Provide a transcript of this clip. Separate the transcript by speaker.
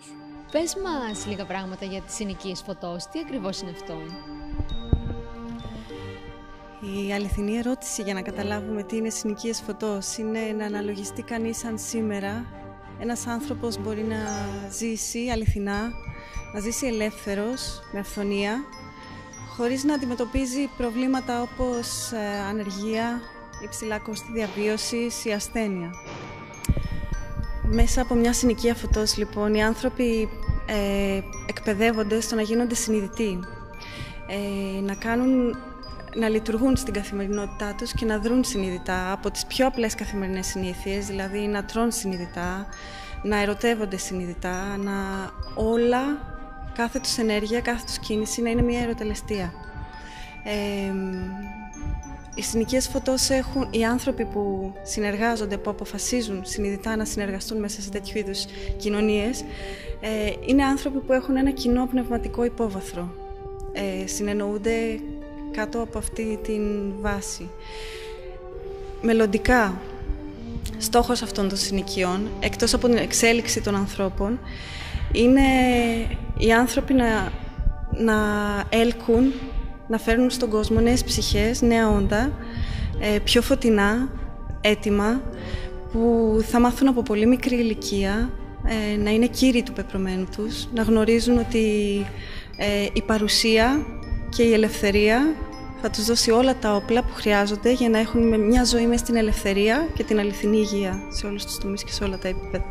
Speaker 1: σου.
Speaker 2: Πες μας λίγα πράγματα για τις συνοικίες φωτός. Τι ακριβώς είναι αυτό?
Speaker 1: Η αληθινή ερώτηση για να καταλάβουμε τι είναι συνοικίες φωτός είναι να αναλογιστεί κανείς αν σήμερα ένας άνθρωπος μπορεί να ζήσει αληθινά, να ζήσει ελεύθερος, με αυθονία, χωρίς να αντιμετωπίζει προβλήματα όπως ανεργία, υψηλά κόστη διαβίωσης ή ασθένεια. Μέσα από μια συνοικία φωτός, λοιπόν, οι άνθρωποι εκπαιδεύονται στο να γίνονται συνειδητοί, να λειτουργούν στην καθημερινότητά τους και να δρουν συνειδητά από τις πιο απλές καθημερινές συνήθειες, δηλαδή να τρώνε συνειδητά, να ερωτεύονται συνειδητά, να όλα, κάθε τους ενέργεια, κάθε τους κίνηση να είναι μια ερωτελεστία. Οι συνοικίες φωτός έχουν, οι άνθρωποι που συνεργάζονται, που αποφασίζουν συνειδητά να συνεργαστούν μέσα σε τέτοιου είδους κοινωνίες, είναι άνθρωποι που έχουν ένα κοινό πνευματικό υπόβαθρο. Συνεννοούνται κάτω από αυτή την βάση. Μελλοντικά, στόχος αυτών των συνοικιών, εκτός από την εξέλιξη των ανθρώπων, είναι οι άνθρωποι να έλκουν, να φέρνουν στον κόσμο νέες ψυχές, νέα όντα, πιο φωτεινά, έτοιμα, που θα μάθουν από πολύ μικρή ηλικία να είναι κύριοι του πεπρωμένου τους, να γνωρίζουν ότι η παρουσία και η ελευθερία θα τους δώσει όλα τα όπλα που χρειάζονται για να έχουν μια ζωή μες στην ελευθερία και την αληθινή υγεία σε όλους τους τομείς και σε όλα τα επίπεδα.